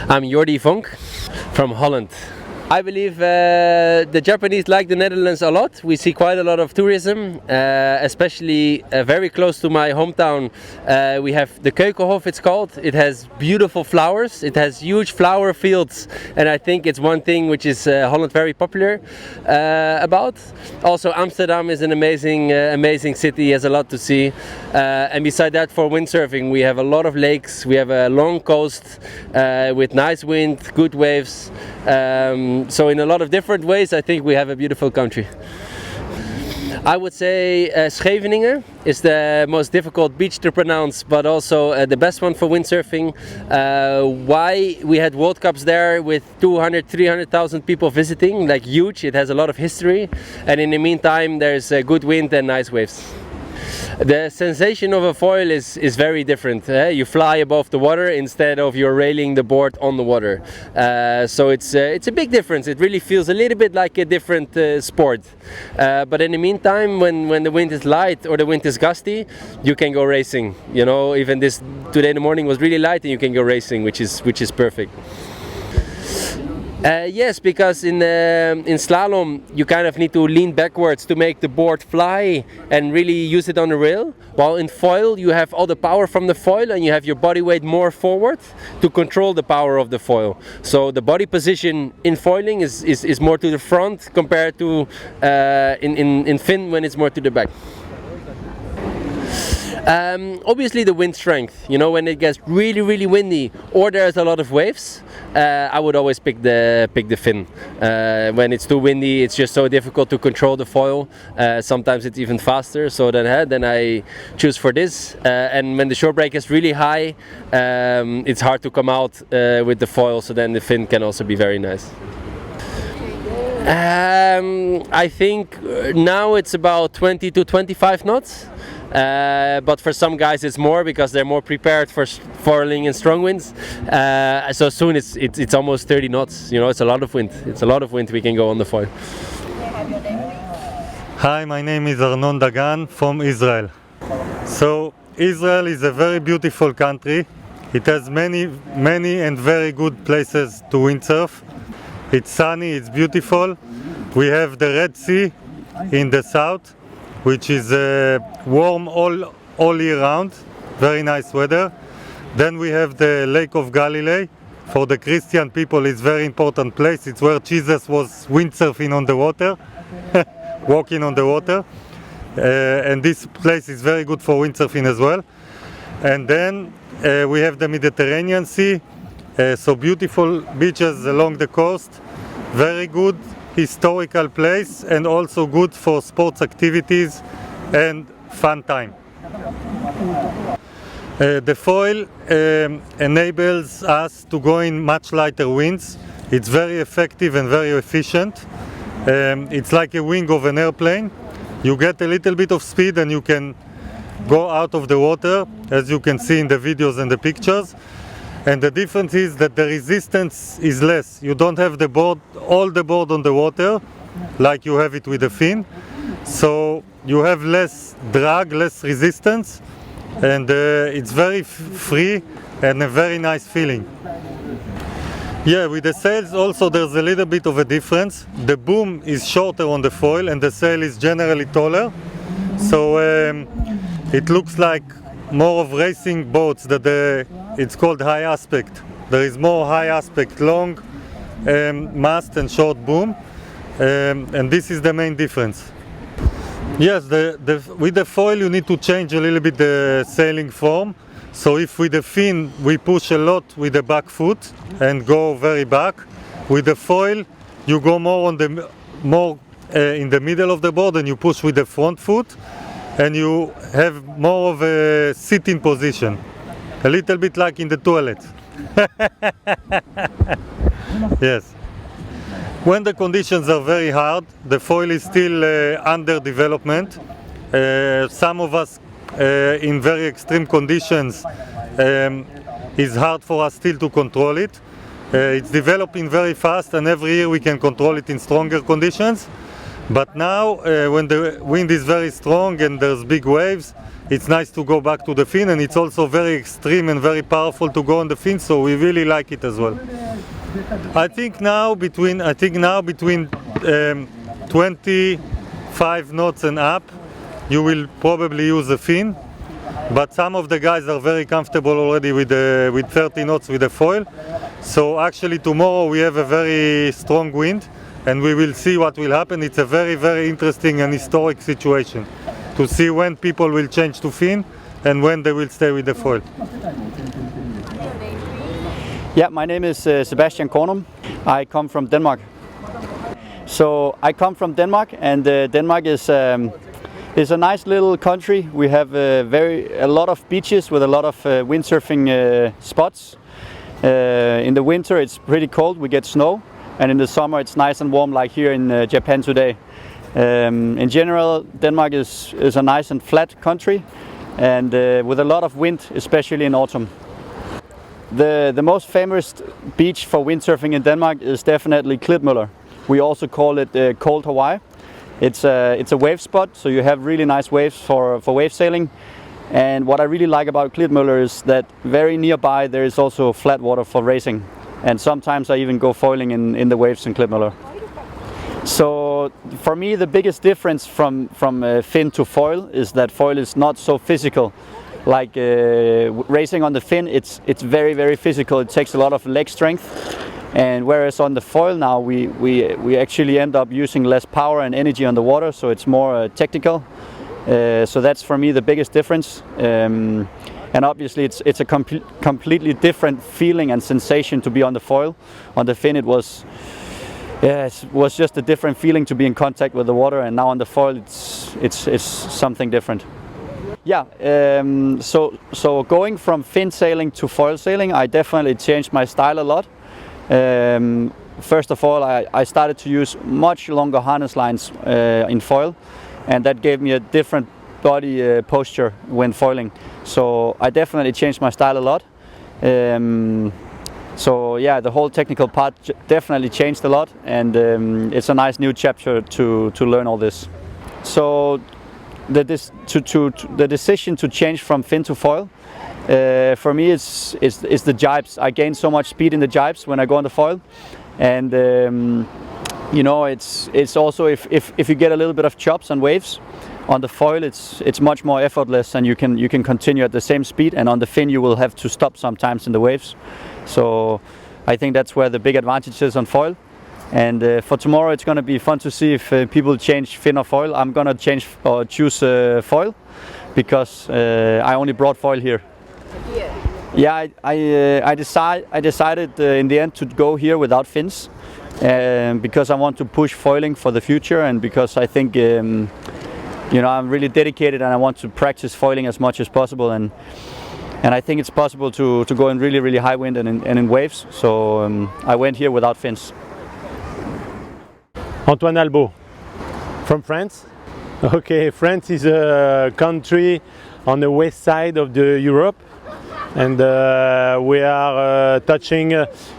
I'm Jordy Vonk from Holland. I believe the Japanese like the Netherlands a lot. We see quite a lot of tourism, especially very close to my hometown. We have the Keukenhof, it's called. It has beautiful flowers. It has huge flower fields, and I think it's one thing which is Holland very popular about. Also, Amsterdam is an amazing city. Has a lot to see. And beside that, for windsurfing, we have a lot of lakes. We have a long coast with nice wind, good waves. So in a lot of different ways, I think we have a beautiful country. I would say Scheveningen is the most difficult beach to pronounce, but also the best one for windsurfing. Why? We had World Cups there with 200,000-300,000 people visiting, like huge. It has a lot of history, and in the meantime there's good wind and nice waves. The sensation of a foil is very different. You fly above the water instead of you're railing the board on the water. So it's a big difference. It really feels a little bit like a different sport. But in the meantime, when the wind is light or the wind is gusty, you can go racing. You know, even today in the morning was really light, and you can go racing, which is perfect. Yes, because in slalom you kind of need to lean backwards to make the board fly and really use it on the rail. While in foil you have all the power from the foil and you have your body weight more forward to control the power of the foil. So the body position in foiling is more to the front compared to in fin when it's more to the back. Obviously the wind strength, you know, when it gets really windy or there's a lot of waves, I would always pick the fin. When it's too windy, it's just so difficult to control the foil. Sometimes it's even faster, so then I choose for this. And when the shore break is really high, it's hard to come out with the foil, so then the fin can also be very nice. I think now it's about 20 to 25 knots. But for some guys it's more because they're more prepared for foiling in strong winds. So soon it's almost 30 knots. You know, it's a lot of wind. It's a lot of wind we can go on the foil. Hi, my name is Arnon Dagan from Israel. So Israel is a very beautiful country. It has many and very good places to windsurf. It's sunny, it's beautiful. We have the Red Sea in the south, which is warm all year round, very nice weather. Then we have the Lake of Galilee. For the Christian people, it's a very important place. It's where Jesus was windsurfing on the water, walking on the water. And this place is very good for windsurfing as well. And then we have the Mediterranean Sea, so beautiful beaches along the coast, very good historical place and also good for sports activities and fun time. The foil enables us to go in much lighter winds. It's very effective and very efficient. It's like a wing of an airplane. You get a little bit of speed and you can go out of the water, as you can see in the videos and the pictures. And the difference is that the resistance is less. You don't have all the board on the water like you have it with the fin. So you have less drag, less resistance, and it's very free and a very nice feeling. Yeah, with the sails also there's a little bit of a difference. The boom is shorter on the foil and the sail is generally taller. So it looks like more of racing boats that it's called high aspect. There is more high aspect, long mast and short boom, and this is the main difference. Yes, with the foil you need to change a little bit the sailing form. So if with the fin we push a lot with the back foot and go very back, with the foil you go more in the middle of the board and you push with the front foot. And you have more of a sitting position, a little bit like in the toilet. Yes. When the conditions are very hard, the foil is still under development. Some of us in very extreme conditions, it's hard for us still to control it. It's developing very fast and every year we can control it in stronger conditions. But now, when the wind is very strong and there's big waves, it's nice to go back to the fin, and it's also very extreme and very powerful to go on the fin, so we really like it as well. I think now between 25 knots and up, you will probably use a fin, but some of the guys are very comfortable already with 30 knots with the foil. So actually tomorrow we have a very strong wind, and we will see what will happen. It's a very, very interesting and historic situation to see when people will change to fin and when they will stay with the foil. Yeah, my name is Sebastian Kornum. I come from Denmark. So I come from Denmark, and Denmark is a nice little country. We have a lot of beaches with a lot of windsurfing spots. In the winter it's pretty cold, we get snow, and in the summer it's nice and warm like here in Japan today. In general, Denmark is a nice and flat country, and with a lot of wind, especially in autumn. The most famous beach for windsurfing in Denmark is definitely Klitmøller. We also call it Cold Hawaii. It's a wave spot, so you have really nice waves for wave sailing. And what I really like about Klitmøller is that very nearby there is also flat water for racing. And sometimes I even go foiling in the waves in Klitmøller. So for me the biggest difference from fin to foil is that foil is not so physical. Like racing on the fin, it's very, very physical. It takes a lot of leg strength. And whereas on the foil now we actually end up using less power and energy on the water, so it's more technical. So that's for me the biggest difference. And obviously it's a completely different feeling and sensation to be on the foil. On the fin it was just a different feeling to be in contact with the water, and now on the foil it's something different. Yeah, so going from fin sailing to foil sailing, I definitely changed my style a lot. First of all, I started to use much longer harness lines in foil, and that gave me a different body posture when foiling. So I definitely changed my style a lot. So yeah, the whole technical part definitely changed a lot, and it's a nice new chapter to learn all this. So the decision to change from fin to foil, for me is the jibes. I gain so much speed in the jibes when I go on the foil, and you know, it's also if you get a little bit of chops and waves on the foil, it's much more effortless, and you can continue at the same speed. And on the fin you will have to stop sometimes in the waves. So I think that's where the big advantage is on foil. And for tomorrow it's going to be fun to see if people change fin or foil. I'm going to choose foil, because I only brought foil here. Yeah, I decided in the end to go here without fins, because I want to push foiling for the future, and because I think you know, I'm really dedicated and I want to practice foiling as much as possible, and I think it's possible to go in really, really high wind and in waves. So I went here without fins. Antoine Albeau, from France. Okay, France is a country on the west side of Europe, and we are touching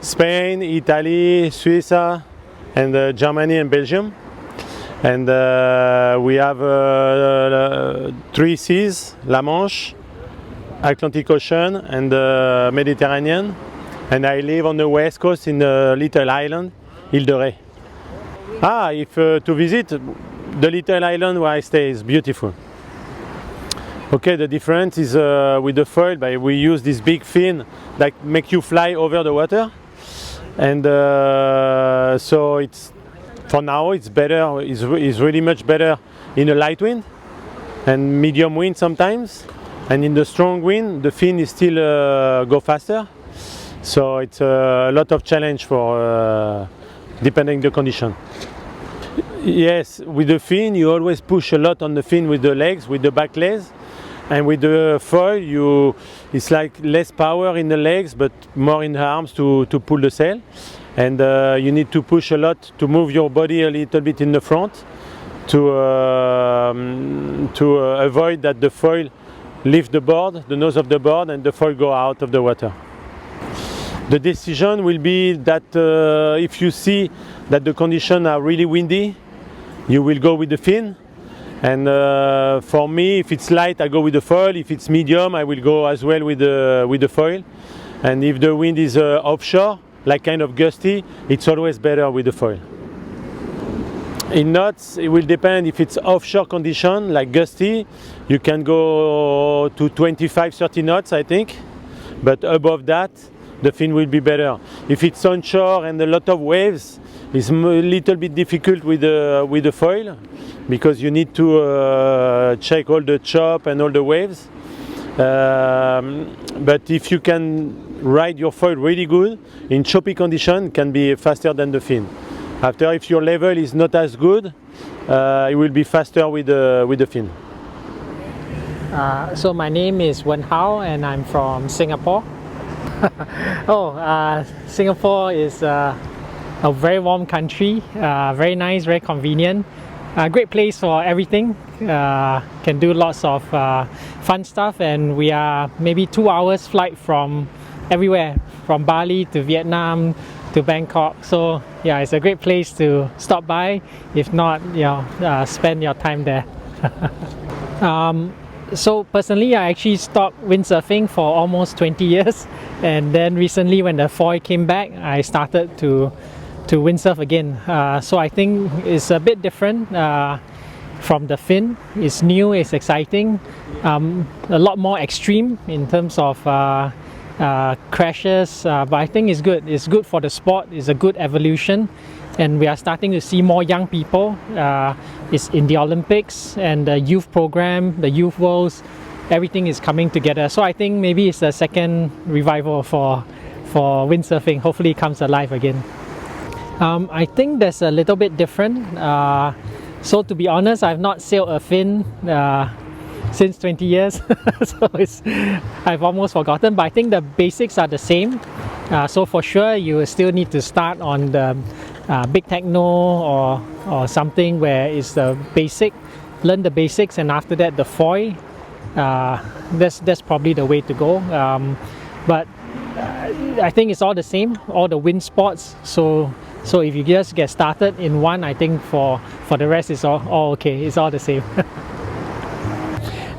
Spain, Italy, Swiss, and Germany and Belgium. And we have 3 seas: La Manche, Atlantic Ocean, and Mediterranean. And I live on the west coast in a little island, Ile de Ré. If to visit, the little island where I stay is beautiful. Okay, the difference is with the foil, we use this big fin that make you fly over the water, and so it's, for now it's better. It's really much better in a light wind and medium wind sometimes, and in the strong wind the fin is still go faster. So it's a lot of challenge for depending the condition. Yes, with the fin you always push a lot on the fin with the legs, with the back legs, and with the foil it's like less power in the legs but more in the arms to pull the sail, and you need to push a lot to move your body a little bit in the front to avoid that the foil lift the board, the nose of the board, and the foil go out of the water. The decision will be that if you see that the conditions are really windy, you will go with the fin, And for me, if it's light, I go with the foil. If it's medium, I will go as well with the foil. And if the wind is offshore, like kind of gusty, it's always better with the foil. In knots, it will depend. If it's offshore condition, like gusty, you can go to 25-30 knots, I think. But above that, the fin will be better. If it's onshore and a lot of waves, it's a little bit difficult with the foil, because you need to check all the chop and all the waves. But if you can ride your foil really good, in choppy condition, it can be faster than the fin. After, if your level is not as good, it will be faster with the fin. So my name is Wearn and I'm from Singapore. Singapore is a very warm country, very nice, very convenient. Great place for everything. Can do lots of fun stuff, and we are maybe 2 hours flight from everywhere, from Bali to Vietnam to Bangkok. So yeah, it's a great place to stop by. If not, spend your time there. So personally, I actually stopped windsurfing for almost 20 years, and then recently when the foil came back, I started to windsurf again. So I think it's a bit different from the fin. It's new, it's exciting, a lot more extreme in terms of crashes, but I think it's good. It's good for the sport. It's a good evolution, and we are starting to see more young people. It's in the Olympics and the youth program, the youth worlds, everything is coming together. So I think maybe it's a second revival for windsurfing. Hopefully it comes alive again. I think that's a little bit different. So to be honest, I've not sailed a fin since 20 years. So I've almost forgotten, but I think the basics are the same. So for sure, you still need to start on the big techno or something where it's the basic, learn the basics, and after that the foil. That's probably the way to go. But I think it's all the same, all the wind sports. So if you just get started in one, I think for the rest it's all okay. It's all the same.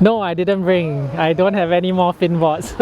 No, I didn't bring. I don't have any more fin boards.